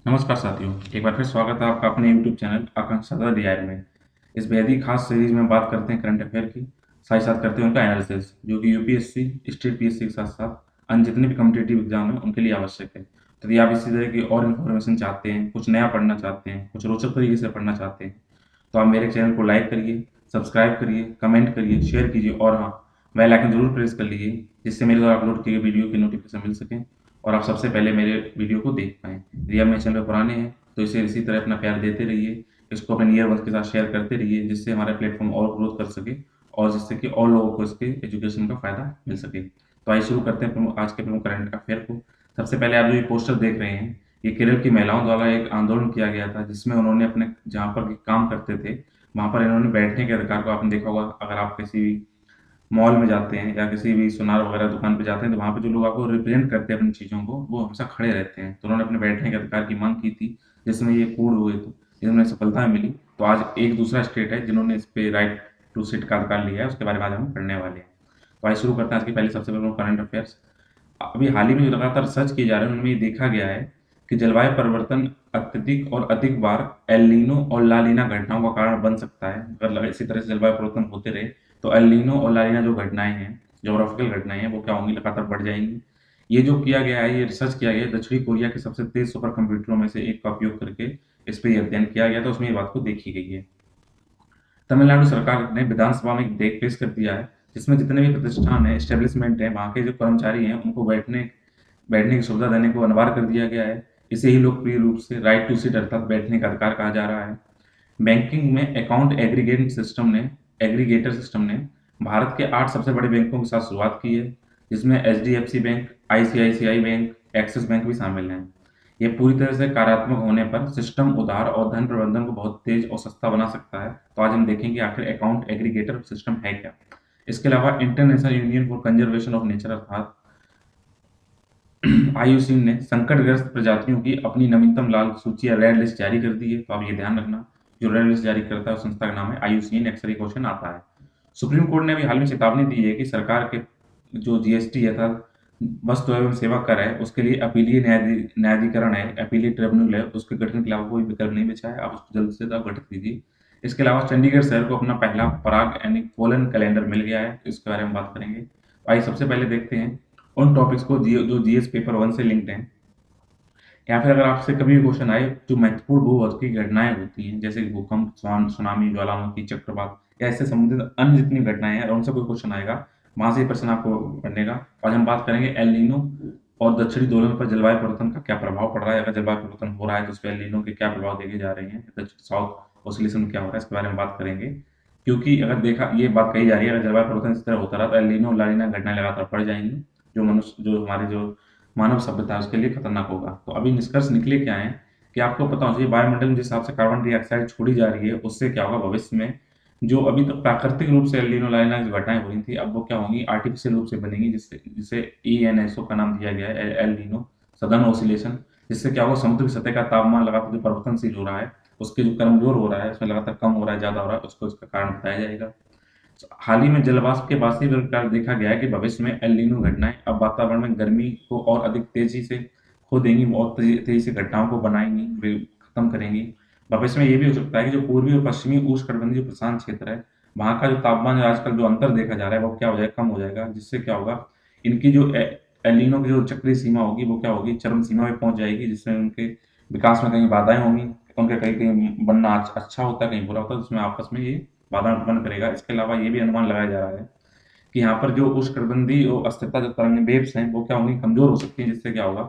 नमस्कार साथियों, एक बार फिर स्वागत है आपका अपने YouTube चैनल आकांक्षा डीआर में। इस बेहद ही खास सीरीज में बात करते हैं करंट अफेयर की, साथ ही साथ करते हैं उनका एनालिसिस जो कि यूपीएससी, स्टेट पीएससी के साथ साथ अन्य जितने भी कॉम्पिटिटिव एग्जाम हैं उनके लिए आवश्यक है। तो यदि आप इसी तरह की और इन्फॉर्मेशन चाहते हैं, कुछ नया पढ़ना चाहते हैं, कुछ रोचक तरीके से पढ़ना चाहते हैं, तो आप मेरे चैनल को लाइक करिए, सब्सक्राइब करिए, कमेंट करिए, शेयर कीजिए और हाँ, बेल आइकन जरूर प्रेस कर लीजिए जिससे मेरे द्वारा अपलोड किए गए वीडियो की नोटिफिकेशन मिल सके और आप सबसे पहले मेरे वीडियो को देख पाएँ। यदि आप मेरे चैनल पर पुराने हैं तो इसे इसी तरह अपना प्यार देते रहिए, इसको अपने नियर वंस के साथ शेयर करते रहिए जिससे हमारा प्लेटफॉर्म और ग्रोथ कर सके और जिससे कि और लोगों को इसके एजुकेशन का फ़ायदा मिल सके। तो आइए शुरू करते हैं आज के प्रमुख करंट अफेयर को। सबसे पहले आप जो ये पोस्टर देख रहे हैं, ये केरल की महिलाओं द्वारा एक आंदोलन किया गया था जिसमें उन्होंने अपने जहाँ पर काम करते थे, वहाँ पर इन्होंने बैठने के अधिकार को आपने देखा होगा। अगर आप किसी भी मॉल में जाते हैं या किसी भी सुनार वगैरह दुकान पे जाते हैं तो वहाँ पे जो लोग आपको रिप्रेजेंट करते हैं अपनी चीज़ों को, वो हमेशा खड़े रहते हैं। तो उन्होंने अपने बैठने के अधिकार की मांग की थी, जिसमें ये पूर्ण हुए थे, जिसमें सफलता मिली। तो आज एक दूसरा स्टेट है जिन्होंने इस पे राइट टू सिट का अधिकार लिया है, उसके बारे में आज हम पढ़ने वाले हैं। तो आइए शुरू करते हैं आज की पहली सबसे प्रमुख करंट अफेयर्स। अभी हाल ही में जो लगातार रिसर्च किए जा रहे हैं उनमें ये देखा गया है कि जलवायु परिवर्तन अत्यधिक और अधिक बार एल नीनो और ला लीना घटनाओं का कारण बन सकता है। अगर इसी तरह से जलवायु परिवर्तन होते रहे तो एल नीनो और ला लीना जो घटनाएं हैं, जोग्राफिकल घटनाएं हैं, वो क्या होंगी, लगातार बढ़ जाएंगी। ये जो किया गया है, ये रिसर्च किया गया है दक्षिणी कोरिया के सबसे तेज सुपर कंप्यूटरों में से एक का उपयोग करके इस पे ये अध्ययन किया गया था, उसमें ये बात को देखी गई है। तमिलनाडु सरकार ने विधानसभा में एक विधेयक पेश कर दिया है जिसमें जितने भी प्रतिष्ठान है, एस्टेब्लिशमेंट है, वहाँ के जो कर्मचारी हैं उनको बैठने बैठने की सुविधा देने को अनिवार्य कर दिया गया है। इसे ही लोकप्रिय रूप से राइट टू सीट अर्थात बैठने का अधिकार कहा जा रहा है। बैंकिंग में अकाउंट एग्रीगेटर सिस्टम ने भारत के 8 सबसे बड़े बैंकों के साथ शुरुआत की है, जिसमें HDFC bank, ICICI bank, axis bank भी शामिल हैं। ये पूरी तरह से कार्यात्मक होने पर सिस्टम उधार और धन प्रबंधन को बहुत तेज और सस्ता बना सकता है। तो आज हम देखेंगे आखिर अकाउंट एग्रीगेटर सिस्टम है क्या। इसके अलावा international union for conservation of nature अर्थात आईयूसीएन ने संकटग्रस्त प्रजातियों की अपनी नवीनतम लाल सूची या रेड लिस्ट जारी कर दी है। तो आप ये ध्यान रखना, जो रेड लिस्ट जारी करता है उस संस्था का नाम है आईयूसीएन। अक्सर ये क्वेश्चन आता है। सुप्रीम कोर्ट ने भी हाल में चेतावनी दी है कि सरकार के जो जीएसटी अर्थात वस्तु एवं सेवा कर है, उसके लिए अपीलीय न्यायाधिकरण है, अपीलीय ट्रिब्यूनल है, उसके गठन के अलावा कोई विकल्प नहीं बचा है। आप उसको जल्द से जल्द गठित कीजिए। इसके अलावा चंडीगढ़ शहर को अपना पहला पराग यानी पोलन कैलेंडर मिल गया है, इसके बारे में बात करेंगे। तो आइए सबसे पहले देखते हैं उन टॉपिक्स को जो जीएस पेपर 1 से लिंक्ड हैं, या फिर अगर आपसे कभी भी क्वेश्चन आए जो महत्वपूर्ण भू-भौतिक घटनाएं होती हैं जैसे कि भूकंप, सुनामी, ज्वालामुखी, चक्रवात या इससे संबंधित अन्य जितनी घटनाएं हैं और उनसे कोई क्वेश्चन आएगा, वहां से ये प्रश्न आपको पढ़ने का। आज हम बात करेंगे एल नीनो और दक्षिणी दोलन पर जलवायु परिवर्तन का क्या प्रभाव पड़ रहा है। अगर जलवायु परिवर्तन हो रहा है तो उस पर एल नीनो के क्या प्रभाव देखे जा रहे हैं, साउथ ऑसिलेशन क्या हो रहा है, इसके बारे में बात करेंगे। क्योंकि अगर देखा ये बात कही जा रही है, अगर जलवायु परिवर्तन इस तरह होता रहा तो एल नीनो और ला नीना घटनाएं लगातार बढ़ जाएंगी, जो हमारे जो मानव सभ्यता है उसके लिए खतरनाक होगा। तो अभी निष्कर्ष निकले क्या है कि आपको पता होना चाहिए वायुमंडल में जिस हिसाब से कार्बन डाइऑक्साइड छोड़ी जा रही है उससे क्या होगा भविष्य में। जो अभी तक प्राकृतिक रूप से एल नीनो ला नीना की घटनाएं हो रही थी, अब वो क्या होंगी, आर्टिफिशियल रूप से बनेंगी, जिससे जिसे ENSO का नाम दिया गया है, एल नीनो सदर्न ओसिलेशन। जिससे क्या होगा, समुद्र की सतह का तापमान लगातार जो परिवर्तनशील हो रहा है, उसके जो कमजोर हो रहा है, उसमें लगातार कम हो रहा है, ज्यादा हो रहा है, उसको इसका कारण बताया जाएगा। हाल ही में जलवाष्प के वाष्पीकरण प्रकार देखा गया है कि भविष्य में एल नीनो घटनाएं अब वातावरण में गर्मी को और अधिक तेजी से खो देंगी, बहुत तेजी से घटनाओं को बनाएंगी, वे खत्म करेंगी। भविष्य में ये भी हो सकता है कि जो पूर्वी और पश्चिमी उष्णकटिबंधीय जो प्रशांत क्षेत्र है, वहाँ का जो तापमान आजकल जो अंतर देखा जा रहा है वो क्या हो जाएगा, कम हो जाएगा। जिससे क्या होगा, इनकी जो एल नीनो की जो चक्रीय सीमा होगी वो क्या होगी, चरम सीमा पे पहुंच जाएगी, जिसमें उनके विकास में कहीं बाधाएं होंगी। उनके कहीं कहीं बनना अच्छा होता है, कहीं बुरा होता है, जिसमें आपस में ये बाधा उत्पन्न करेगा। इसके अलावा ये भी अनुमान लगाया जा रहा है कि यहाँ पर जो उष्णकटिबंधीय और अस्थिरता जो तरंग वेव्स हैं वो क्या होंगी, कमजोर हो सकती हैं, जिससे क्या होगा,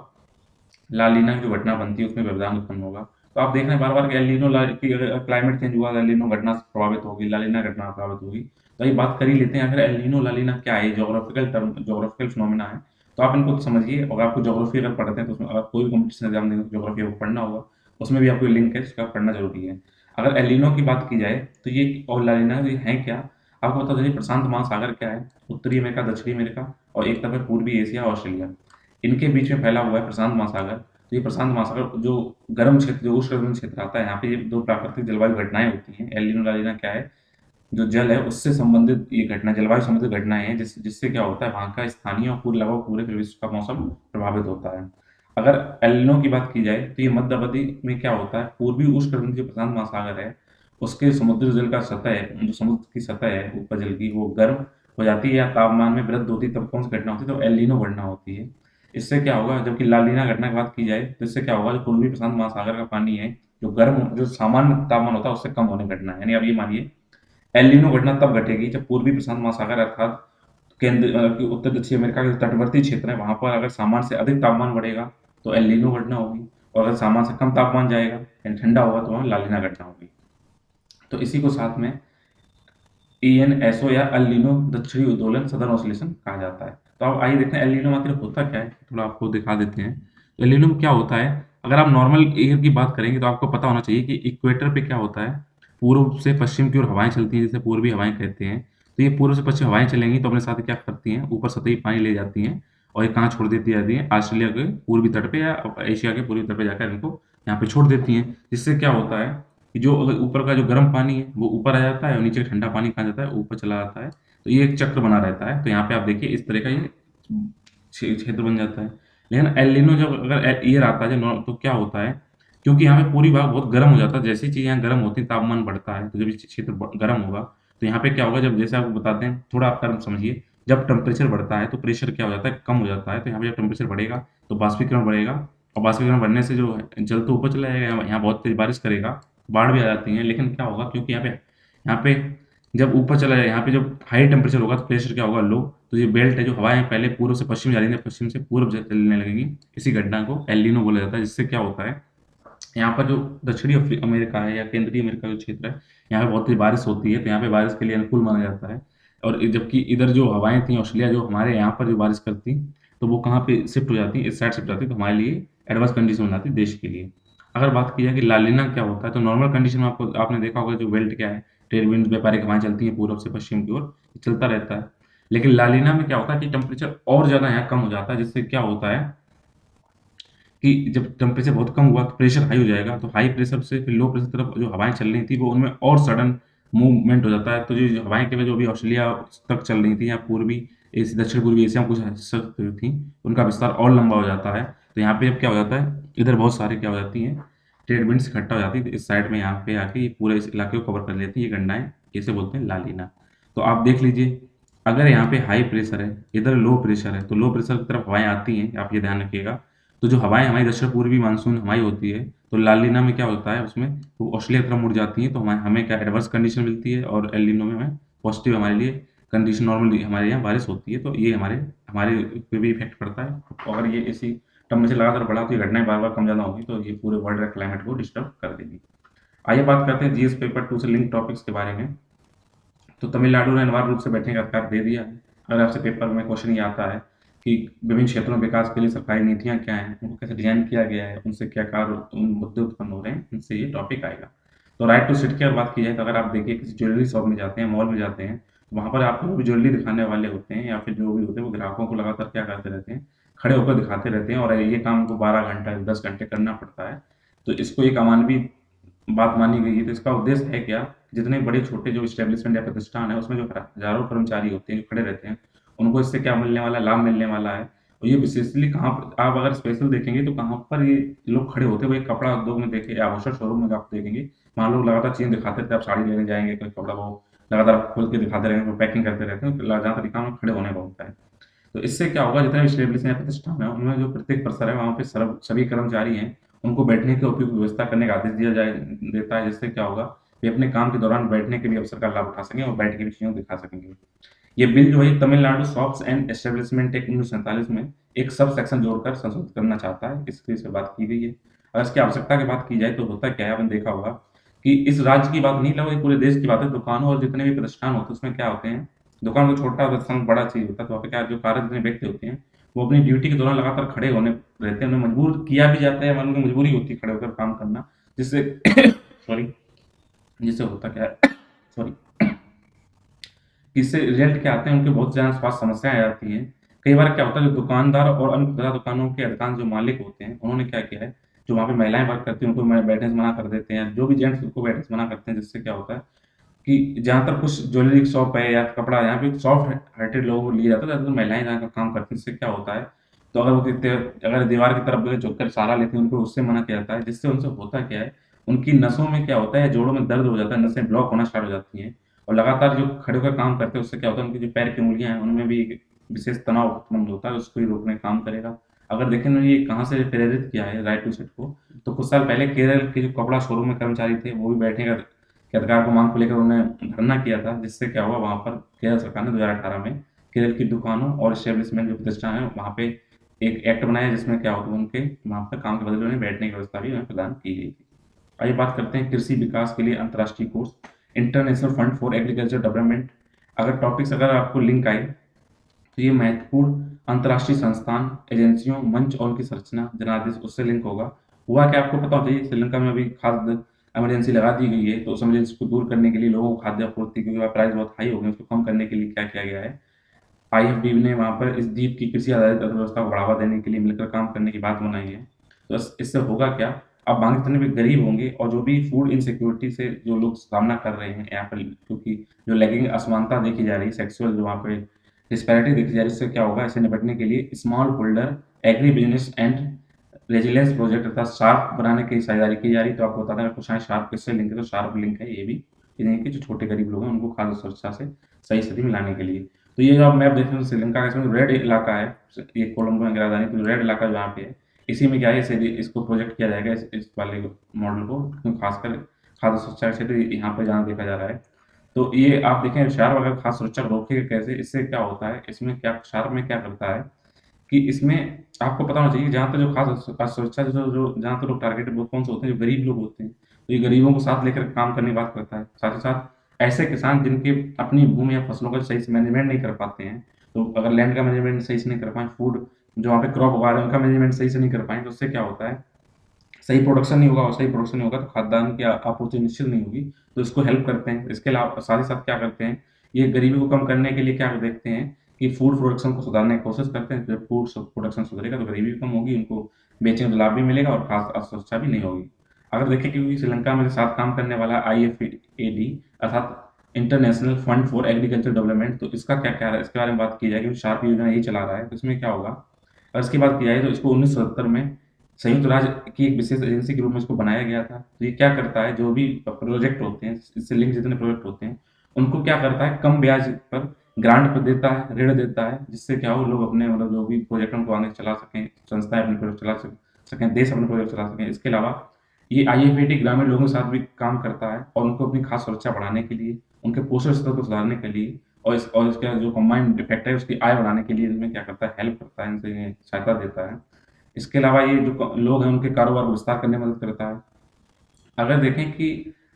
ला लीना की जो घटना बनती है उसमें व्यवधान उत्पन्न होगा। तो आप देख रहे हैं बार बार कि एल नीनो की अगर क्लाइमेट चेंज हुआ, एल नीनो घटना प्रभावित होगी, ला लीना घटना प्रभावित होगी। तो ये बात कर ही लेते हैं, आखिर एल नीनो ला लीना क्या है, जोग्राफिकल फिनोमिना है। तो आप इनको समझिए, और आपको ज्योग्राफी अगर पढ़ते हैं तो उसमें अगर कोई भी कॉम्पिटिशन एग्जाम देंगे तो ज्योग्राफी आपको पढ़ना होगा, उसमें भी आपको लिंक है, इसका पढ़ना जरूरी है। अगर एल नीनो की बात की जाए तो ये और ला लीना ये है क्या, आपको बता दें। प्रशांत महासागर क्या है, उत्तरी अमेरिका, दक्षिणी अमेरिका और एक तरफ है पूर्वी एशिया, ऑस्ट्रेलिया, इनके बीच में फैला हुआ है प्रशांत महासागर। तो ये प्रशांत महासागर जो गर्म क्षेत्र, जो उष्ण क्षेत्र आता है, यहाँ पे ये दो प्राकृतिक जलवायु घटनाएं होती हैं। एल नीनो ला नीना क्या है, जो जल है उससे संबंधित ये घटना, जलवायु संबंधित घटनाएं हैं, जिससे क्या होता है, वहाँ का स्थानीय और पूरे लगभग पूरे विश्व का मौसम प्रभावित होता है। अगर एलिनो की बात की जाए तो ये मध्य अवधि में क्या होता है, पूर्वी उष्णकटिबंधीय जो प्रशांत महासागर है उसके समुद्री जल का सतह है, जो समुद्र की सतह है ऊपर जल की, वो गर्म हो जाती है या तापमान में वृद्धि होती है, तब कौन सी घटना होती है, तो एलिनो घटना होती है। इससे क्या होगा, जबकि लालीना घटना की बात की जाए तो इससे क्या होगा, जो पूर्वी प्रशांत महासागर का पानी है जो गर्म, जो सामान्य तापमान होता है उससे कम होने घटना है। यानी अब ये मानिए एलिनो घटना तब घटेगी जब पूर्वी प्रशांत महासागर अर्थात उत्तर दक्षिण अमेरिका के तटवर्ती क्षेत्र है वहां पर अगर सामान्य से अधिक तापमान बढ़ेगा तो एल नीनो घटना होगी, और अगर सामान्य से कम तापमान जाएगा यानी ठंडा होगा तो वहां लालिना घटना होगी। तो इसी को साथ में ENSO या एल नीनो दक्षिणी उद्दोलन सदर्न ऑसिलेशन कहा जाता है। तो अब आइए देखते हैं एल नीनो मात्र होता क्या है, थोड़ा आपको दिखा देते हैं। एल नीनो में क्या होता है, अगर आप नॉर्मल एयर की बात करेंगे तो आपको पता होना चाहिए कि इक्वेटर पे क्या होता है, पूर्व से पश्चिम की ओर हवाएं चलती हैं जिसे पूर्वी हवाएं कहते हैं। तो ये पूर्व से पश्चिम हवाएं चलेंगी तो अपने साथ क्या करती हैं, ऊपर सतही पानी ले जाती हैं और ये कहाँ छोड़ देती जाती है, ऑस्ट्रेलिया के पूर्वी तट पे या एशिया के पूर्वी तट पे जाकर इनको यहाँ पे छोड़ देती हैं। जिससे क्या होता है कि जो अगर ऊपर का जो गर्म पानी है वो ऊपर आ जाता है और नीचे का ठंडा पानी कहाँ जाता है, ऊपर चला जाता है। तो ये एक चक्र बना रहता है। तो यहाँ पे आप देखिए इस तरह का ये क्षेत्र बन जाता है। लेकिन एल नीनो जब अगर ईयर आता है तो क्या होता है, क्योंकि यहाँ पे पूरी भाग बहुत गर्म हो जाता है, जैसी चीज़ यहाँ गर्म होती है तापमान बढ़ता है, तो जब ये क्षेत्र गर्म होगा तो यहाँ पे क्या होगा, जब जैसे आपको बताते हैं थोड़ा आप टर्म समझिए, जब टेम्परेचर बढ़ता है तो प्रेशर क्या हो जाता है, कम हो जाता है। तो यहाँ पे जब टेम्परेचर बढ़ेगा तो बाष्पीकरण बढ़ेगा, और बाष्पीकरण बढ़ने से जो है जल तो ऊपर चला जाएगा, यहाँ बहुत तेज बारिश करेगा, बाढ़ भी आ जाती है। लेकिन क्या होगा, क्योंकि यहाँ पे जब ऊपर चला जाए, यहाँ पे जब हाई टेम्परेचर होगा तो प्रेशर क्या होगा, लो। तो ये बेल्ट है, जो हवाएं पहले पूर्व से पश्चिम जा रही थी पश्चिम से पूर्व चलने लगेंगी। इसी घटना को एल नीनो बोला जाता है। जिससे क्या होता है, यहाँ पर जो दक्षिणी अमेरिका है या केंद्रीय अमेरिका जो क्षेत्र है, यहाँ पे बहुत तेज बारिश होती है, तो यहाँ पे बारिश के लिए अनुकूल माना जाता है। और जबकि इधर जो हवाएं थी ऑस्ट्रेलिया, जो हमारे यहाँ पर जो बारिश करती, तो वो कहाँ पे शिफ्ट हो जाती, इस साइड शिफ्ट हो जाती, तो हमारे लिए एडवर्स कंडीशन हो जाती देश के लिए। अगर बात की जाए कि लालिना क्या होता है, तो नॉर्मल कंडीशन में आपको आपने देखा होगा जो बेल्ट क्या है, ट्रेड विंड व्यापारिक हवाएं चलती हैं पूर्व से पश्चिम की ओर, चलता रहता है। लेकिन लालिना में क्या होता है कि टेम्परेचर और ज़्यादा यहाँ कम हो जाता है। जिससे क्या होता है कि जब टेम्परेचर बहुत कम हुआ तो प्रेशर हाई हो जाएगा, तो हाई प्रेशर से फिर लो प्रेशर तरफ जो हवाएं चल रही थी वो उनमें और सडन मूवमेंट हो जाता है। तो जो हवाएं केवल जो भी ऑस्ट्रेलिया तक चल रही थी या पूर्वी एशिया दक्षिण पूर्वी एशिया में कुछ हिस्सा थी, उनका विस्तार और लंबा हो जाता है। तो यहाँ पे अब क्या हो जाता है, इधर बहुत सारे क्या हो जाती हैं, ट्रेड विंड्स इकट्ठा हो जाती है, तो इस साइड में यहाँ पे आके ये पूरे इस इलाके को कवर कर लेती है। ये गणनाएं इसे बोलते हैं लालिना। तो आप देख लीजिए, अगर यहाँ पे हाई प्रेशर है, इधर लो प्रेशर है, तो लो प्रेशर की तरफ हवाएं आती हैं, आप ये ध्यान रखिएगा। तो जो हवाएं हमारी दक्षिण पूर्वी मानसून हवाई होती है, तो लालिना में क्या होता है, उसमें वो ऑस्ट्रेलिया की तरफ मुड़ जाती है, तो हमें हमें क्या एडवर्स कंडीशन मिलती है, और एल नीनो में हमें पॉजिटिव हमारे लिए कंडीशन, नॉर्मली हमारे यहाँ बारिश होती है। तो ये हमारे हमारे पे भी इफेक्ट पड़ता है। तो अगर ये इसी टेम्परेचर लगातार बढ़ा तो ये घटनाएं बार बार कम ज़्यादा होगी, तो ये पूरे वर्ल्ड का क्लाइमेट को डिस्टर्ब कर देगी। आइए बात करते हैं जीएस पेपर 2 से लिंक टॉपिक्स के बारे में। तो तमिलनाडु ने अनिवार्य रूप से बैठने का अधिकार दे दिया है। अगर आपसे पेपर में क्वेश्चन ये आता है कि विभिन्न क्षेत्रों में विकास के लिए सरकारी नीतियाँ क्या हैं, उनको कैसे डिजाइन किया गया है, उनसे क्या कार्य मुद्दे उत्पन्न हो रहे हैं, इनसे ये टॉपिक आएगा। तो राइट टू सिट की अगर बात की जाए, तो अगर आप देखिए किसी ज्वेलरी शॉप में जाते हैं, मॉल में जाते हैं, तो वहाँ पर आपको जो भी ज्वेलरी दिखाने वाले होते हैं या फिर जो भी होते हैं, वो ग्राहकों को लगातार क्या करते रहते हैं, खड़े होकर दिखाते रहते हैं, और ये काम उनको 12 घंटा 10 घंटे करना पड़ता है। तो इसको एक अमानवीय बात मानी गई है। तो इसका उद्देश्य है क्या, जितने बड़े छोटे जो इस्टेब्लिशमेंट या प्रतिष्ठान है उसमें जो हजारों कर्मचारी होते हैं जो खड़े रहते हैं, उनको इससे क्या मिलने वाला लाभ मिलने वाला है। और ये विशेषली कहाँ पर आप अगर स्पेशल देखेंगे तो कहाँ पर ये लोग खड़े होते हैं, वो एक कपड़ा उद्योग में देखे या आभूषण शोरूम में आप देखेंगे, वहाँ लोग लगातार चीज़ दिखाते रहते हैं। आप साड़ी लेने जाएंगे, कोई कपड़ा वो लगातार खोल के दिखाते रहेंगे, पैकिंग करते रहते हैं, जहाँ तरीका में खड़े होने का होता है। तो इससे क्या होगा, जितने भी स्टेब्लिश या प्रतिष्ठान है उनमें जो प्रत्येक परिसर है वहाँ पे सभी कर्मचारी हैं, उनको बैठने की उपयुक्त व्यवस्था करने का आदेश दिया जाए देता है। जिससे क्या होगा, वे अपने काम के दौरान बैठने के भी अवसर का लाभ उठा सकें और बैठ के भी चीज़ों को दिखा सकेंगे। ये बिल जो है Tamil Nadu shops and establishment act 1947 में एक सब सेक्शन जोड़कर संशोधित करना चाहता है, इसलिए इस पे बात की गई है। अगर इसकी आवश्यकता की बात की जाए तो होता क्या है, आपने देखा होगा कि इस राज्य की बात नहीं, लगभग पूरे देश की बात है। दुकानों और जितने भी प्रतिष्ठान होते हैं उसमें क्या होते हैं, दुकान को छोटा प्रतिष्ठान बड़ा चीज होता है, तो वहाँ पे क्या जो कार्य जितने व्यक्ति होते हैं वो अपनी ड्यूटी के दौरान लगातार खड़े होने रहते हैं, उन्हें मजबूर किया भी जाता है, उनकी मजबूरी होती है खड़े होकर काम करना। जिससे सॉरी, जिससे होता क्या है, सॉरी, इससे रिजल्ट क्या आते हैं, उनके बहुत ज़्यादा स्वास्थ्य समस्याएं आ जाती हैं। कई बार क्या होता है, जो दुकानदार और अन्य खुदरा दुकानों के अधिकांश जो मालिक होते हैं उन्होंने क्या किया है, जो वहाँ पे महिलाएं वर्क करती हैं उनको बैठने से मना कर देते हैं, जो भी जेंट्स उनको बैठने से मना करते हैं। जिससे क्या होता है कि जहाँ तक कुछ ज्वेलरी शॉप है या कपड़ा, यहाँ पे सॉफ्ट हार्टेड लोगों को लिया जाता है, ज़्यादातर महिलाएं जहाँ का काम करती हैं। इससे क्या होता है, तो अगर वो अगर दीवार की तरफ झुककर सहारा लेते हैं, उनको उससे मना किया जाता है, जिससे उनसे होता क्या है, उनकी नसों में क्या होता है, जोड़ों में दर्द हो जाता है, नसें ब्लॉक होना स्टार्ट हो जाती हैं और लगातार जो खड़े होकर काम करते हैं, उससे क्या होता है, उनकी जो पैर की उँगलियाँ हैं, उनमें भी एक विशेष तनाव उत्पन्न होता है, उसको ही रोकने का काम करेगा। अगर देखें ना ये कहाँ से प्रेरित किया है राइट टू सेट को, तो कुछ साल पहले केरल के जो कपड़ा शोरूम में कर्मचारी थे, वो भी बैठने का के अधिकार को मांग को लेकर उन्होंने धरना किया था, जिससे क्या हुआ, वहाँ पर केरल सरकार ने 2018 में केरल की दुकानों और एस्टेब्लिशमेंट जो प्रतिष्ठान है, वहाँ पे एक एक्ट बनाया, जिसमें क्या होता है, उनके वहाँ पर काम के बदले उन्हें बैठने की व्यवस्था भी उन्हें प्रदान की गई थी। आइए बात करते हैं कृषि विकास के लिए अंतर्राष्ट्रीय course, international fund for agriculture development. अगर आपको लिंक आए तो ये महत्वपूर्ण अंतर्राष्ट्रीय संस्थान, एजेंसियों, मंच और उनकी संरचना, जनादेश उससे लिंक होगा। हुआ क्या, आपको पता होना चाहिए, श्रीलंका में अभी खाद्य इमरजेंसी लगा दी गई है, तो उस इमरजेंसी को दूर करने के लिए लोगों को खाद्य आपूर्ति, क्योंकि प्राइस बहुत हाई हो गए, उसको कम करने के लिए क्या किया गया है, आईएफबी ने वहाँ पर इस द्वीप की कृषि आधारित अर्थव्यवस्था को बढ़ावा देने के लिए मिलकर काम करने की बात बनाई है। तो इससे होगा क्या, अब बाकी जितने भी गरीब होंगे और जो भी फूड इनसिक्योरिटी से जो लोग सामना कर रहे हैं यहाँ पर, क्योंकि जो लैंगिक असमानता देखी जा रही है, सेक्सुअल जो वहाँ पे डिस्पैरिटी देखी जा रही है, इससे क्या होगा, इसे निपटने के लिए small holder agri business and resilience project अर्थात शार्प बनाने की साझेदारी की जा रही है। तो आपको बता दें, कुछ शार्प किससे लिंक है, तो शार्प लिंक है ये भी, यानी कि जो छोटे गरीब लोग हैं उनको खाद्य सुरक्षा से सही स्थिति में लाने के लिए। तो ये जो आप मैप देख रहे हैं, श्रीलंका का इसमें रेड इलाका है, ये कोलंबो की राजधानी, तो रेड इलाका जो यहाँ पे है, इसी में क्या है, इसको प्रोजेक्ट किया जाएगा, इस वाले मॉडल को, खासकर खाद्य सुरक्षा के क्षेत्र यहाँ पे जहाँ देखा जा रहा है। तो ये आप देखें, शार्प अगर खाद्य सुरक्षा को रोकेगा कैसे, इससे क्या होता है, इसमें क्या शार्प में क्या करता है कि इसमें आपको पता होना चाहिए, जहाँ तक जो खाद्य सुरक्षा जो जो जहाँ तक लोग टारगेट वो कौन से होते हैं, जो गरीब लोग होते हैं, तो ये गरीबों को साथ लेकर काम करने की बात करता है। साथ ही साथ ऐसे किसान जिनके अपनी भूमि या फसलों का सही से मैनेजमेंट नहीं कर पाते हैं, तो अगर लैंड का मैनेजमेंट सही से नहीं कर पाए, फूड जो वहाँ पे क्रॉप उगा रहे हैं उनका मैनेजमेंट सही से नहीं कर पाए, तो उससे क्या होता है, सही प्रोडक्शन नहीं होगा, और सही प्रोडक्शन नहीं होगा तो खाद्यान्न की आपूर्ति निश्चित नहीं होगी, तो इसको हेल्प करते हैं। इसके अलावा साथ ही साथ क्या करते हैं, ये गरीबी को कम करने के लिए क्या देखते हैं कि फूड प्रोडक्शन को सुधारने की कोशिश करते हैं। जब फूड प्रोडक्शन सुधरेगा तो गरीबी भी कम होगी, उनको बेचने में लाभ भी मिलेगा और खास असुरक्षा भी नहीं होगी। अगर देखें, क्योंकि श्रीलंका में साथ काम करने वाला IFAD अर्थात international fund for agriculture development, तो इसका क्या क्या है, इसके बारे में बात की जाए, क्योंकि शार्प योजना यही चला रहा है, तो इसमें क्या होगा, और इसकी बात की जाए तो इसको 1977 में संयुक्त राज्य की एक विशेष एजेंसी के रूप में इसको बनाया गया था। तो ये क्या करता है, जो भी प्रोजेक्ट होते हैं, इससे लिंक जितने प्रोजेक्ट होते हैं, उनको क्या करता है, कम ब्याज पर ग्रांट पर देता है, ऋण देता है, जिससे क्या हो, लोग अपने मतलब जो भी प्रोजेक्ट उनको आगे चला सकें, संस्थाएं अपने प्रोजेक्ट चला सकें, देश अपने प्रोजेक्ट चला सकें। इसके अलावा ये IFAD ग्रामीण लोगों के साथ भी काम करता है और उनको अपनी खास सुरक्षा बढ़ाने के लिए, उनके पोषण स्तर को सुधारने के लिए और इसका जो कंबाइंड इफेक्ट है उसकी आय बढ़ाने के लिए इनमें क्या करता है, हेल्प करता है, इनसे सहायता देता है। इसके अलावा ये जो लोग हैं उनके कारोबार को विस्तार करने में मदद करता है। अगर देखें कि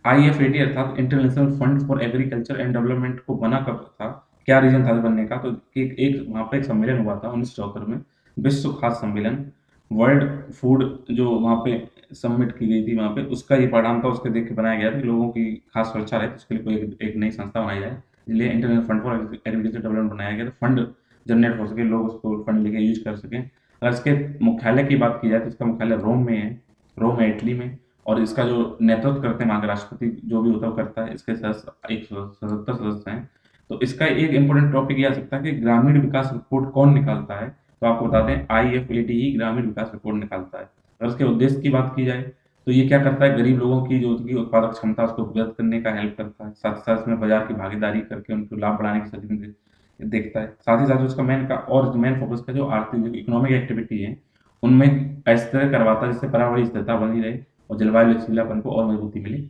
IFAD अर्थात international fund for agriculture and development को बना कब था, क्या रीजन था बनने का, तो एक वहाँ पे एक सम्मेलन हुआ था 1974 में, विश्व खाद्य सम्मेलन, वर्ल्ड फूड जो वहाँ पे सबमिट की गई थी वहाँ पे, उसका ये परिणाम था, उसके देख के बनाया गया था कि लोगों की खास सुरक्षा रहे, तो उसके लिए कोई एक नई संस्था बनाई जाए, इसलिए international fund for agriculture development बनाया गया, तो फंड जनरेट हो सके, लोग उसको फंड लेके यूज कर सकें। अगर इसके मुख्यालय की बात की जाए तो इसका मुख्यालय रोम में है, रोम है इटली में, और इसका जो नेतृत्व करते हैं वहाँ के राष्ट्रपति जो भी होता है वो करता है, इसके 177 सदस्य हैं। तो इसका एक इम्पोर्टेंट टॉपिक ये आ सकता है कि ग्रामीण विकास रिपोर्ट कौन निकालता है, तो आपको बता दें IFAD ही ग्रामीण विकास रिपोर्ट निकालता है। अगर उसके उद्देश्य की बात की जाए तो ये क्या करता है, गरीब लोगों की जो उनकी उत्पादक क्षमता उसको वृद्धि करने का हेल्प करता है, साथ ही साथ इसमें बाजार की भागीदारी करके उनको लाभ बढ़ाने की स्थिति देखता है। साथ ही साथ उसका मेन फोकस का जो आर्थिक जो इकोनॉमिक एक्टिविटी है उनमें ऐसे तरह करवाता है जिससे पर्यावरण स्थिरता बनी रहे और जलवायु लचीलापन को और मजबूती मिले,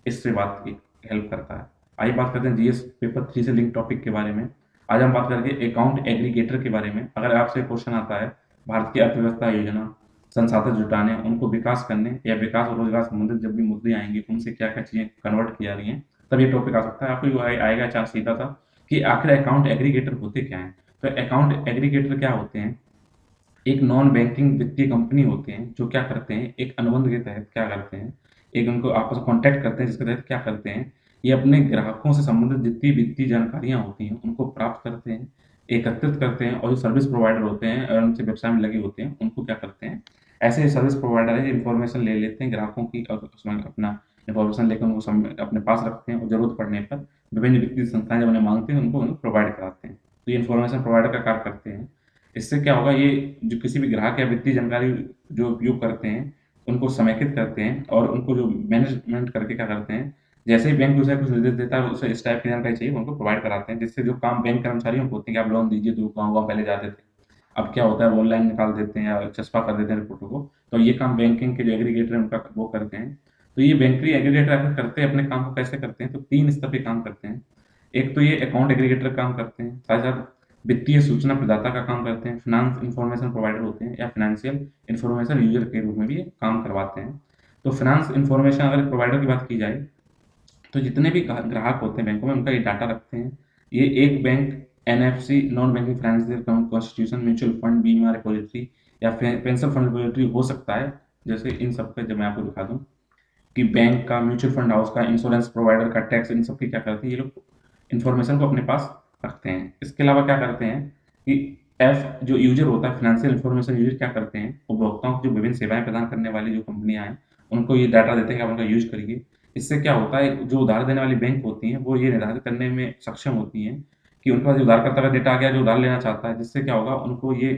इससे बात की हेल्प करता है। आइए बात करते हैं GS पेपर 3 से लिंक टॉपिक के बारे में। आज हम बात करेंगे अकाउंट एग्रीगेटर के बारे में। अगर आपसे क्वेश्चन आता है, भारत की अर्थव्यवस्था योजना, संसाधन जुटाने, उनको विकास करने या विकास और रोजगार संबंधित जब भी मुद्दे आएंगे, उनसे क्या क्या चीजें कन्वर्ट की जा रही हैं, तब ये टॉपिक आ सकता है। आपको आएगा चांस सीधा था कि आखिर अकाउंट एग्रीगेटर होते क्या हैं। तो अकाउंट एग्रीगेटर क्या होते हैं, एक नॉन बैंकिंग वित्तीय कंपनी होते हैं जो क्या करते हैं, एक अनुबंध के तहत क्या करते हैं, एक उनको आपस में कॉन्टैक्ट करते हैं, जिसके तहत क्या करते हैं, ये अपने ग्राहकों से संबंधित जितनी वित्तीय जानकारियां होती हैं उनको प्राप्त करते हैं, एकत्रित करते हैं, और जो सर्विस प्रोवाइडर होते हैं और उनसे व्यवसाय में लगे होते हैं उनको क्या करते हैं, ऐसे सर्विस प्रोवाइडर है इन्फॉर्मेशन ले लेते हैं ग्राहकों की और उसमें अपना इन्फॉर्मेशन लेकर उनको अपने पास रखते हैं और जरूरत पड़ने पर विभिन्न वित्तीय संस्थाएं जब उन्हें मांगते हैं उनको प्रोवाइड कराते हैं। तो ये इन्फॉर्मेशन प्रोवाइडर का कार्य करते हैं। इससे क्या होगा, ये जो किसी भी ग्राहक या वित्तीय जानकारी जो उपयोग करते हैं, उनको समेकित करते हैं और उनको जो मैनेजमेंट करके क्या करते हैं, जैसे ही बैंक उसे कुछ निर्देश देता है, उसे इस टाइप की जानकारी चाहिए, उनको प्रोवाइड कराते हैं, जिससे जो काम बैंक कर्मचारियों को होते हैं कि आप लोन दीजिए, तो गाँव-गाँव पहले जाते थे। अब क्या होता है, वो ऑनलाइन निकाल देते हैं या चस्पा कर देते हैं रिपोर्टों को, तो ये काम बैंकिंग के जो एग्रीगेटर हैं, उनका वो करते हैं। तो ये बैंकिंग एग्रीगेटर आखिर करते हैं अपने काम को कैसे करते हैं, तो 3 स्तर पे काम करते हैं। एक तो ये अकाउंट एग्रीगेटर काम करते हैं, साथ ही साथ वित्तीय सूचना प्रदाता का काम करते हैं, फाइनेंस इन्फॉर्मेशन प्रोवाइडर होते हैं या फाइनेंशियल इन्फॉर्मेशन यूजर के रूप में भी ये काम करवाते हैं। तो फाइनेंस इन्फॉर्मेशन अगर प्रोवाइडर की बात की जाए, तो जितने भी ग्राहक होते हैं बैंकों में, उनका ये डाटा रखते हैं। ये एक bank, NFC, non banking financial constitution, mutual fund, बीमा रिपोजिटरी या पेंशन फंड रिपोजिटरी हो सकता है। जैसे इन सब का जब मैं आपको दिखा दूं कि बैंक का, म्यूचुअल फंड हाउस का, इंश्योरेंस प्रोवाइडर का, टैक्स, इन सब की क्या करते हैं ये लोग, इन्फॉर्मेशन को अपने पास रखते हैं। इसके अलावा क्या करते हैं कि एफ जो यूजर होता है, फाइनेंशियल इन्फॉर्मेशन यूजर क्या करते हैं, उपभोक्ताओं को जो विभिन्न सेवाएं प्रदान करने वाली जो कंपनियां हैं, उनको ये डाटा देते हैं कि आप उनका यूज करिए। इससे क्या होता है, जो उधार देने वाली बैंक होती हैं, वो ये निर्धारित करने में सक्षम होती हैं कि उनके पास उधारकर्ता का डेटा आ गया जो उधार लेना चाहता है, जिससे क्या होगा, उनको ये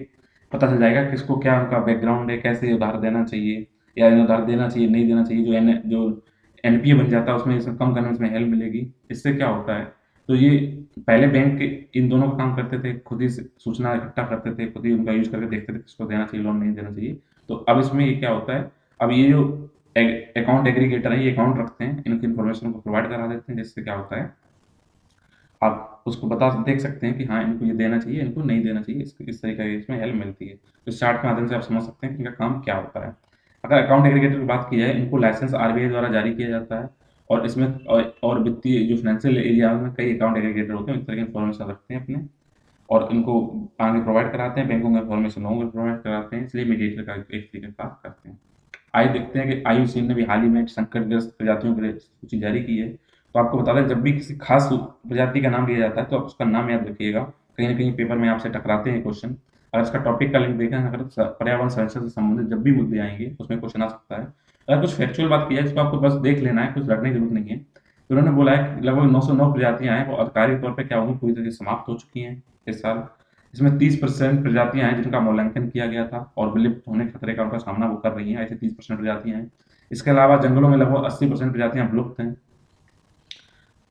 पता चल जाएगा किसको क्या उनका बैकग्राउंड है, कैसे उधार देना चाहिए या उधार देना चाहिए, नहीं देना चाहिए। जो एनपीए बन जाता है, उसमें इसमें कम करने में इसमें हेल्प मिलेगी। इससे क्या होता है, तो ये पहले बैंक इन दोनों का काम करते थे, खुद ही सूचना इकट्ठा करते थे, खुद ही उनका यूज करके देखते थे किसको देना चाहिए लोन, नहीं देना चाहिए। तो अब इसमें ये क्या होता है, अब ये जो अकाउंट एग्रीगेटर है, ये अकाउंट रखते हैं, इनकी इन्फॉर्मेशन को प्रोवाइड करा देते हैं, जिससे क्या होता है, आप उसको बता देख सकते हैं कि हाँ, इनको ये देना चाहिए, इनको नहीं देना चाहिए। इस तरीके की इसमें हेल्प मिलती है। तो इस चार्ट के माध्यम से आप समझ सकते हैं कि इनका काम क्या होता है। अगर अकाउंट एग्रीगेटर की बात की जाए, इनको लाइसेंस आरबीआई द्वारा जारी किया जाता है और इसमें और वित्तीय जो फाइनेंशियल एरिया में कई अकाउंट एग्रीगेटर होते हैं, इस तरह की इन्फॉर्मेशन रखते हैं अपने और इनको आगे प्रोवाइड कराते हैं, बैंकों में इन्फॉर्मेशन लोगों को प्रोवाइड कराते हैं, इसलिए मीडिएटर का एक तरीके का काम करते हैं। आइए देखते हैं कि आईयूसीएन ने भी हाल ही में संकटग्रस्त प्रजातियों के लिए सूची जारी की है। तो आपको बता दें, जब भी किसी खास प्रजाति का नाम लिया जाता है, तो आप उसका नाम याद रखिएगा। कहीं न कहीं पेपर में आपसे टकराते हैं क्वेश्चन। अगर इसका टॉपिक का लिंक देखें, अगर पर्यावरण संरक्षण से संबंधित जब भी मुद्दे आएँगे, उसमें क्वेश्चन आ सकता है। अगर कुछ फैक्चुअल बात की जाए, इसको आपको बस देख लेना है, कुछ रटने की ज़रूरत नहीं है। तो उन्होंने बोला है कि लगभग 909 प्रजातियाँ हैं, वो आधिकारिक तौर पे क्या होंगी, पूरी तरह से समाप्त हो चुकी हैं इस साल। इसमें 30% प्रजातियाँ हैं जिनका मूल्यांकन किया गया था और विलुप्त होने के खतरे का उनका सामना वो कर रही हैं, ऐसी 30% प्रजातियाँ हैं। इसके अलावा जंगलों में लगभग 80% प्रजातियाँ विलुप्त हैं।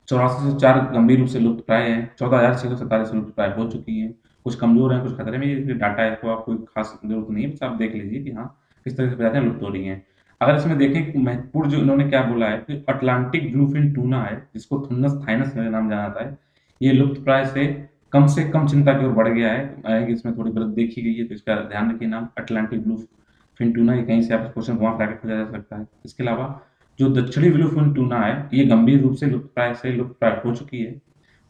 84 से 4 गंभीर रूप से लुप्त प्राय हैं, 14,647 लुप्त प्राय हो चुकी हैं। कुछ कमज़ोर हैं, कुछ खतरे में। ये डाटा है, इसको आपको खास ज़रूरत नहीं है, बस आप देख लीजिए कि हाँ, किस तरह से प्रजातियाँ लुप्त हो रही हैं। अगर इसमें देखें कि महत्वपूर्ण जो इन्होंने क्या बोला है कि अटलांटिक ब्लूफिन टूना है, जिसको थुन्नस थाइनस के नाम जाना जाता है, ये लुप्त प्राय से कम चिंता की ओर बढ़ गया है। इसमें थोड़ी गलत देखी गई है, तो इसका ध्यान रखिए नाम अटलांटिक ब्लूफिन टूना। ये कहीं से आप क्वेश्चन घुमा फिरा के पूछा जा सकता है। इसके अलावा जो दक्षिणी ब्लूफिन टूना है, ये गंभीर रूप से लुप्त प्राय हो चुकी है।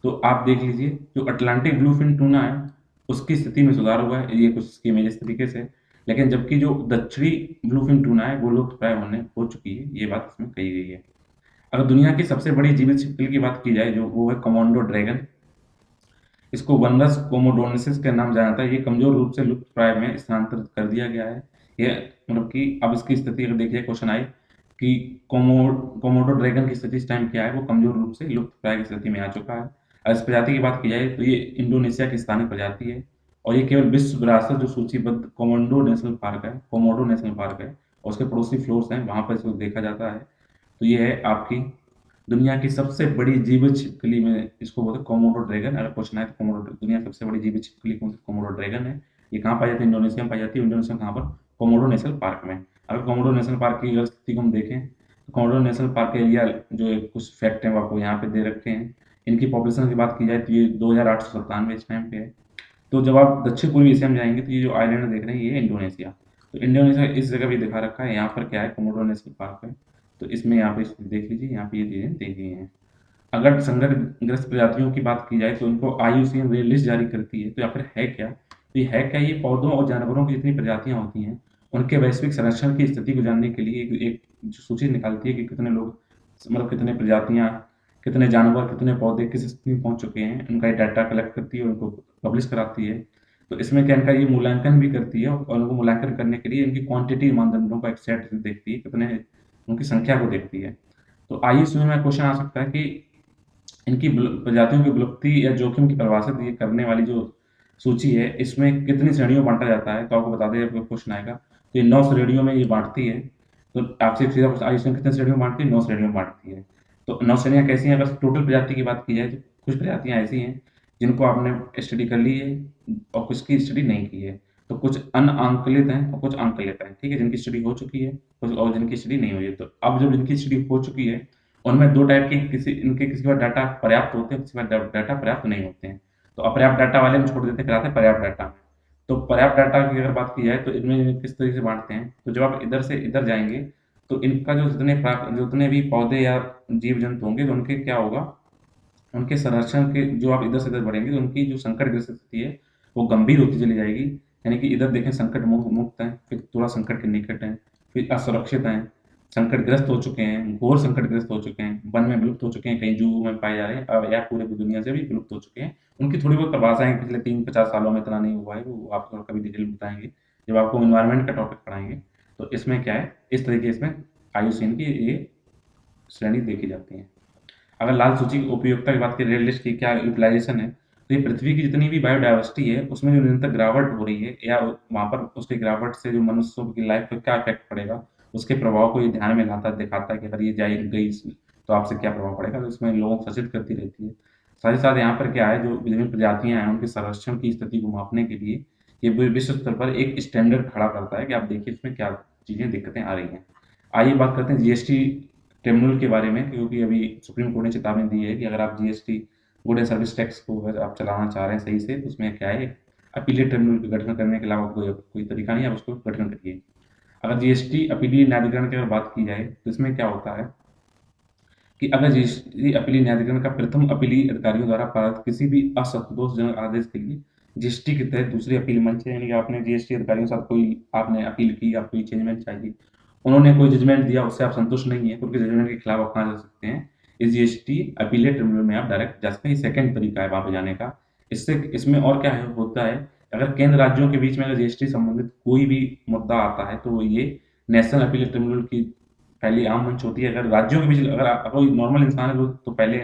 तो आप देख लीजिए, जो अटलांटिक ब्लूफिन टूना है, उसकी स्थिति में सुधार हुआ है, ये कुछ इसकी इमेज इस तरीके से। लेकिन जबकि जो दक्षिणी ब्लूफिन टूना है, वो लुप्त प्राय होने हो चुकी है, ये बात इसमें कही गई है। अगर दुनिया की सबसे बड़ी जीवित छिपकली की बात की जाए, जो वो है कोमोडो ड्रैगन। इसको वनरस कोमोडोनेसिस के नाम जाना जाता है। ये कमजोर रूप से लुप्त प्राय में स्थानांतरित कर दिया गया है। ये मतलब कि अब इसकी स्थिति अगर देखिए, क्वेश्चन आए कि कोमोडो ड्रैगन की स्थिति इस टाइम क्या है, वो कमजोर रूप से लुप्त प्राय की स्थिति में आ चुका है। और इस प्रजाति की बात की जाए, तो ये इंडोनेशिया की स्थानीय प्रजाति है और ये केवल विश्व विरासत जो सूचीबद्ध कोमोडो नेशनल पार्क है और उसके पड़ोसी फ्लोर्स हैं, वहां पर इसको देखा जाता है। तो ये है आपकी दुनिया की सबसे बड़ी जीवित छिपकली में, इसको बोलते हैं कोमोडो ड्रैगन। अगर क्वेश्चन आए तो कोमोडो, दुनिया की सबसे बड़ी जीवित छिपकली कौन सी, कोमोडो ड्रैगन है। ये कहाँ पाई जाती है, इंडोनेशिया में पाई जाती है। इंडोनेशिया में कहाँ पर, कोमोडो नेशनल पार्क में। अगर कोमोडो नेशनल पार्क की अगर स्थिति को हम देखें, तो कोमोडो नेशनल पार्क के एरिया जो है, कुछ फैक्ट हैं वो आपको यहाँ पे दे रखे हैं। इनकी पॉपुलेशन की बात की जाए तो ये 2897 इस टाइम पे है। तो जब आप दक्षिण पूर्वी एशिया में जाएंगे, तो ये जो आइलैंड देख रहे हैं, ये है इंडोनेशिया। तो इंडोनेशिया इस जगह भी दिखा रखा है, यहाँ पर क्या है, कोमोडो नेशनल पार्क है। तो इसमें यहाँ पे देख लीजिए, यहाँ पे ये चीज़ें दी गई हैं। अगर संकटग्रस्त प्रजातियों की बात की जाए, तो उनको आईयूसीएन रेड लिस्ट जारी करती है। तो या फिर है क्या, तो ये है क्या, ये पौधों और जानवरों की जितनी प्रजातियां होती हैं, उनके वैश्विक संरक्षण की स्थिति को जानने के लिए एक जो सूची निकालती है कि कितने लोग, मतलब कितने प्रजातियां, कितने जानवर, कितने पौधे किस स्थिति में पहुंच चुके हैं, उनका डाटा कलेक्ट करती है और उनको पब्लिश कराती है। तो इसमें क्या, इनका ये मूल्यांकन भी करती है और उनको मूल्यांकन करने के लिए इनकी क्वांटिटी मानदंडों का एक सेट देखती है, कितने उनकी संख्या को देखती है। तो आईयूसीएन में क्वेश्चन आ सकता है कि इनकी प्रजातियों की विलुप्ति या जोखिम की परिभाषित ये करने वाली जो सूची है, इसमें कितनी श्रेणियों में बाँटा जाता है? तो आपको बता दें, आपको क्वेश्चन आएगा। तो ये 9 श्रेणियों में ये बाँटती है। तो आपसे एक सीधा प्रश्न, आयुष्मान कितनी श्रेणियों में बाँटती है? 9 श्रेणियों में बाँटती है। तो 9 श्रेणियाँ कैसी हैं? अगर टोटल प्रजाति की बात की जाए, तो कुछ प्रजातियाँ ऐसी हैं, जिनको आपने स्टडी कर ली है और कुछ की स्टडी नहीं की है। तो कुछ अनआंकलित हैं और कुछ आंकलित हैं, ठीक है? जिनकी स्टडी हो चुकी है, कुछ और जिनकी स्टडी नहीं हुई है। तो अब जब जिनकी स्टडी हो चुकी है, उनमें 2 टाइप के, किसी के पास डाटा पर्याप्त होते हैं, किसी के पास डाटा पर्याप्त नहीं होते हैं। तो अपर्याप्त डाटा वाले में छोड़ देते हैं, फिर आते हैं पर्याप्त डाटा में। तो पर्याप्त डाटा की अगर बात की जाए, तो इनमें किस तरीके से बाँटते हैं, तो जब आप इधर से इधर जाएँगे, तो इनका जो जितने भी पौधे या जीव-जंतु होंगे, तो उनके क्या होगा, उनके संरक्षण के, जो आप इधर से इधर बढ़ेंगे, तो उनकी जो संकटग्रस्त स्थिति है, वो गंभीर होती चली जाएगी। यानी कि इधर देखें संकट मुक्त हैं, फिर थोड़ा संकट के निकट हैं, फिर असुरक्षित हैं, संकटग्रस्त हो चुके हैं, घोर संकटग्रस्त हो चुके हैं, वन में विलुप्त हो चुके हैं, कहीं जू में पाए जा रहे हैं, या पूरे दुनिया से भी विलुप्त हो चुके हैं। उनकी थोड़ी बहुत परिभाषाएँ पिछले 3-50 सालों में इतना नहीं हुआ है, वो आपको कभी डिटेल में बताएँगे, जब आपको एनवायरनमेंट का टॉपिक पढ़ाएँगे। तो इसमें क्या है, इस तरीके से इसमें आईयूसीएन की ये श्रेणी देखी जाती है। अगर लाल सूची की उपयोगिता की बात करें, रेड लिस्ट की क्या यूटिलाइजेशन है, तो ये पृथ्वी की जितनी भी बायोडायवर्सिटी है, उसमें जो निरंतर गिरावट हो रही है, या वहाँ पर उसकी गिरावट से जो मनुष्यों की लाइफ पे क्या इफेक्ट पड़ेगा, उसके प्रभाव को ये ध्यान में लाता दिखाता है कि अगर ये जाए गई तो आपसे क्या प्रभाव पड़ेगा। तो इसमें लोगों को सचेत करती रहती है। साथ ही साथ यहाँ पर क्या है, जो विभिन्न प्रजातियां हैं, उनके संरक्षण की स्थिति को मापने के लिए ये विश्व स्तर पर एक स्टैंडर्ड खड़ा करता है कि आप देखिए इसमें क्या चीज़ें दिक्कतें आ रही हैं। आइए बात करते हैं जीएसटी ट्रिब्यूनल के बारे में, क्योंकि अभी सुप्रीम कोर्ट ने चेतावनी दी है कि अगर आप GST, good and service tax को अगर आप चलाना चाह रहे हैं सही से, तो उसमें क्या है, अपीलेट ट्रिब्यूनल का गठन करने के अलावा कोई तरीका नहीं है, आप उसको गठन करिए। अगर जीएसटी अपीलीय न्यायाधिकरण की अगर बात की जाए, तो इसमें क्या होता है कि अगर जीएसटी अपीलीय न्यायाधिकरण का प्रथम अपीलीय अधिकारियों द्वारा पारित किसी भी असंतोषजनक आदेश के लिए जीएसटी के तहत दूसरे अपील मंच है, यानी कि आपने जीएसटी अधिकारियों के साथ कोई आपने अपील की, आपको कोई चेंजमेंट चाहिए, उन्होंने कोई जजमेंट दिया, उससे आप संतुष्ट नहीं है, तो उनके जजमेंट के खिलाफ आप कहाँ जा सकते हैं, इस जीएसटी अपीलेट ट्रिब्यूनल में आप डायरेक्ट जा सकते हैं। ये सेकंड तरीका है वहाँ पे जाने का। इससे इसमें और क्या है, होता है, अगर केंद्र राज्यों के बीच में अगर जीएसटी संबंधित कोई भी मुद्दा आता है, तो ये नेशनल अपीलेट ट्रिब्यूनल की पहली आम मंच होती है। अगर राज्यों के बीच, अगर कोई नॉर्मल इंसान है, तो पहले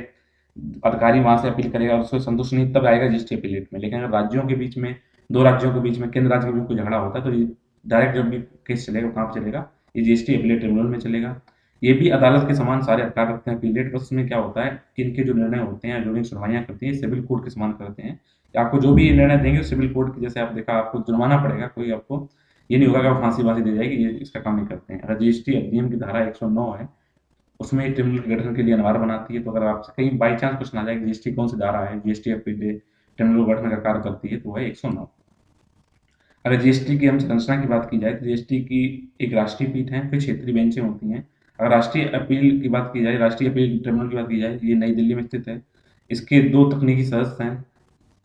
अधिकारी वहां से अपील करेगा, उससे संतुष्ट नहीं तब आएगा जीएसटी अपीलेट में। लेकिन अगर राज्यों के बीच में, दो राज्यों के बीच में, केंद्र राज्य के बीच में कोई झगड़ा होता है, तो ये डायरेक्ट जब भी केस चलेगा, कहाँ पे चलेगा, ये जीएसटी अपीलेट ट्रिब्यूनल में चलेगा। ये भी अदालत के समान सारे अधिकार रखते हैं अपीलेट, बस उसमें क्या होता है कि इनके जो निर्णय होते हैं, जो भी सुनवाइयाँ करती हैं, सिविल कोर्ट के समान करते हैं। कि आपको जो भी निर्णय देंगे सिविल कोर्ट के जैसे, आप देखा, आपको जुर्माना पड़ेगा, कोई आपको ये नहीं होगा कि आप फांसी वांसी दे जाएगी, ये इसका काम नहीं करते हैं। अगर जीएसटी अधिनियम की धारा 109 है, उसमें ट्रिब्यूनल के गठन के लिए अनिवार्य बनाती है। तो अगर आपसे कहीं बाई चांस क्वेश्चन आ जाए कि जीएसटी कौन सी धारा है, जीएसटी अपीलेट ट्रिब्यूनल गठन का कार्य करती है, तो वह 109। अगर जीएसटी की हम संरचना की बात की जाए, तो जीएसटी की एक राष्ट्रीय पीठ है, फिर क्षेत्रीय बेंचें होती हैं। अगर राष्ट्रीय अपील की बात की जाए, राष्ट्रीय अपील ट्रिब्यूनल की बात की जाए, ये नई दिल्ली में स्थित है। इसके 2 तकनीकी सदस्य हैं,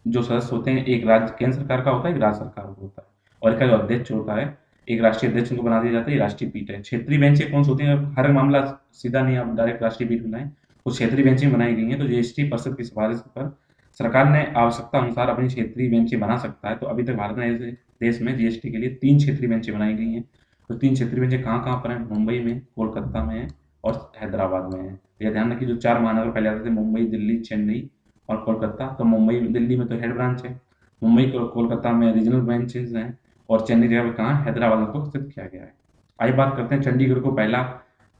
जो सदस्य होते हैं, एक राज्य केंद्र सरकार का होता है, एक राज्य सरकार का होता है, और इसका जो अध्यक्ष होता है, एक राष्ट्रीय अध्यक्ष उनको बना दिया जाता है, ये राष्ट्रीय पीठ है। क्षेत्रीय बेंचें कौन सी होती हैं, हर मामला सीधा नहीं आप डायरेक्ट राष्ट्रीय पीठ बनाएं, कुछ क्षेत्रीय बेंचें बनाई गई हैं। तो जीएसटी परिषद की सिफारिश पर सरकार ने आवश्यकता अनुसार अपनी क्षेत्रीय बेंचें बना सकता है। तो अभी तक भारत में ऐसे देश में जीएसटी के लिए 3 क्षेत्रीय बेंचें बनाई गई हैं। तो 3 क्षेत्रीय बेंचें कहाँ-कहाँ पर हैं, मुंबई में, कोलकाता में है और हैदराबाद में है। तो यह ध्यान रखिए, जो 4 महानगर पहले आते थे, मुंबई, दिल्ली, चेन्नई और कोलकाता, तो मुंबई दिल्ली में तो हेड ब्रांच है, मुंबई कोलकाता में रीजनल ब्रांचेज हैं, और चेन्नई जगह पे कहाँ, हैदराबाद में तो स्थित किया गया है। आइए बात करते हैं, चंडीगढ़ को पहला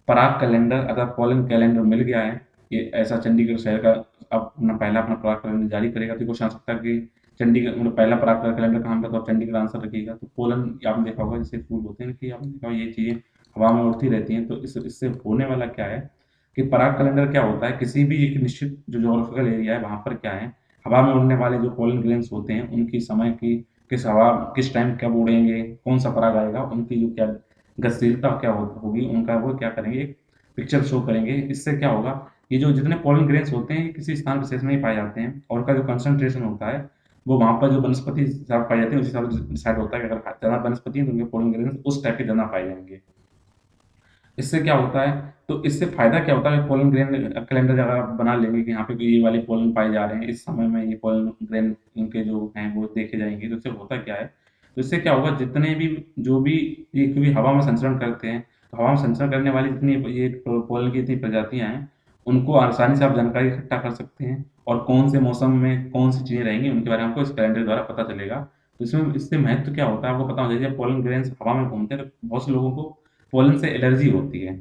पराग कैलेंडर अथवा पोलन कैलेंडर मिल गया है। ये ऐसा चंडीगढ़ शहर का अब अपना पराग कैलेंडर जारी करेगा। तो क्वेश्चन आ सकता है कि चंडीगढ़ मतलब पहला पराग कैलेंडर कहाँ का, तो आप चंडीगढ़ आंसर रखिएगा। तो पोलन आपने देखा होगा, जैसे फूल होते हैं कि आपने देखा होगा, ये चीज़ें हवा में उड़ती रहती हैं। तो इससे होने वाला क्या है कि पराग कैलेंडर क्या होता है, किसी भी एक निश्चित जो ज्योग्राफिकल एरिया है, वहाँ पर क्या है, हवा में उड़ने वाले जो पोलन ग्रेन्स होते हैं, उनकी समय की किस टाइम कब उड़ेंगे, कौन सा पराग आएगा, उनकी जो क्या गतिशीलता क्या होगी, उनका वो क्या करेंगे, एक पिक्चर शो करेंगे। इससे क्या होगा, ये जो जितने पोलन ग्रेन्स होते हैं, ये किसी स्थान विशेष में ही पाए जाते हैं, और उनका जो कंसंट्रेशन होता है, वो वहाँ पर जो वनस्पति हिसाब पाई जाती है, उस हिसाब से डिसाइड होता है कि अगर ज़्यादा वनस्पति है, तो उनके पोलन ग्रेन्स उस टाइप के ज़्यादा पाए जाएंगे। इससे क्या होता है, तो इससे फ़ायदा क्या होता है, पोलन ग्रेन कैलेंडर अगर आप बना लेंगे कि यहाँ पे ये वाले पोलन पाए जा रहे हैं, इस समय में ये पोलन ग्रेन इनके जो हैं वो देखे जाएँगे, तो इससे होता क्या है, तो इससे क्या होगा, जितने भी जो भी ये क्योंकि हवा में संचरण करते हैं, तो हवा में संचरण करने वाली जितनी ये पोलन की जितनी प्रजातियाँ हैं, उनको आसानी से आप जानकारी इकट्ठा कर सकते हैं और कौन से मौसम में कौन सी चीज़ें रहेंगी उनके बारे में आपको इस कैलेंडर द्वारा पता चलेगा। तो इसमें इससे महत्व क्या होता है आपको पता होना चाहिए। जब पोलन ग्रेन्स हवा में घूमते हैं तो बहुत से लोगों को पोलन से एलर्जी होती है।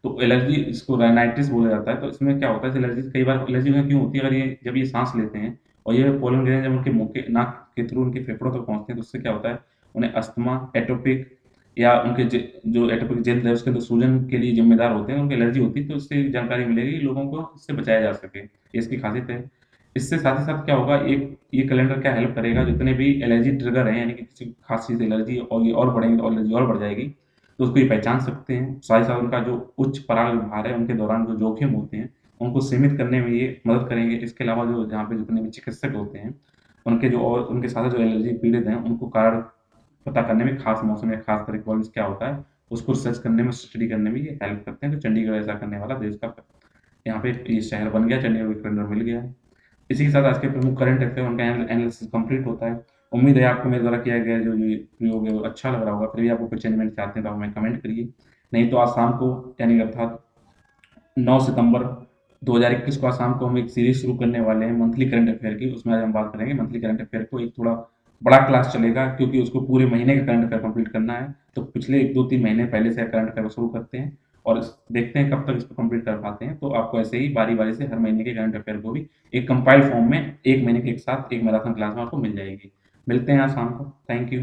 तो एलर्जी इसको राइनाइटिस बोला जाता है। तो इसमें क्या होता है, इस एलर्जी कई बार एलर्जी उन्हें क्यों होती है, अगर ये जब ये सांस लेते हैं और ये पोलन ग्रेन जब उनके मुंह के नाक के थ्रू उनके फेफड़ों तक पहुंचते हैं तो उससे क्या होता है, उन्हें अस्थमा, एटोपिक या उनके जो एटोपिक जल्द है उसके अंदर सूजन के लिए जिम्मेदार होते हैं, उनकी एलर्जी होती है। तो इससे जानकारी मिलेगी लोगों को, इससे बचाया जा सके, ये इसकी खासियत है। इससे साथ ही साथ क्या होगा, एक ये कैलेंडर क्या हेल्प करेगा, जितने भी एलर्जी ट्रिगर हैं यानी कि किसी खास चीज़ एलर्जी और ये और बढ़ेंगी तो एलर्जी और बढ़ जाएगी, तो उसको ये पहचान सकते हैं। साथ ही साथ उनका जो उच्च पराग व्यवहार है उनके दौरान जो जोखिम होते हैं उनको सीमित करने में ये मदद करेंगे। इसके अलावा जो जहाँ पे जितने भी चिकित्सक होते हैं उनके जो और उनके साथ जो एलर्जी पीड़ित हैं उनको कारण पता करने में, खास मौसम या खास तरह के क्या होता है उसको रिसर्च करने में, स्टडी करने में ये हेल्प करते हैं। तो चंडीगढ़ ऐसा करने वाला देश का यहाँ पे ये शहर बन गया, चंडीगढ़ को कैलेंडर मिल गया है। इसी के साथ आज के प्रमुख करंट अफेयर उनका एनालिसिस कंप्लीट होता है। उम्मीद है आपको मेरे द्वारा किया गया जो ये प्रयोग है वो अच्छा लग रहा होगा। फिर भी आपको कुछ चेंजमेंट चाहते हैं तो हमें कमेंट करिए। नहीं तो आज शाम को यानी अर्थात 9 सितंबर 2021 को आज शाम को हम एक सीरीज शुरू करने वाले हैं मंथली करंट अफेयर की। उसमें आज हम बात करेंगे मंथली करंट अफेयर को, एक थोड़ा बड़ा क्लास चलेगा क्योंकि उसको पूरे महीने का करंट अफेयर कंप्लीट करना है। तो पिछले 1-2-3 महीने पहले से करंट अफेयर शुरू करते हैं और देखते हैं कब तक इसको कंप्लीट कर पाते हैं। तो आपको ऐसे ही बारी बारी से हर महीने के करंट अफेयर को भी एक कंपाइल्ड फॉर्म में एक महीने के एक साथ एक मैराथन क्लास में आपको मिल जाएगी। मिलते हैं आज शाम को। Thank you.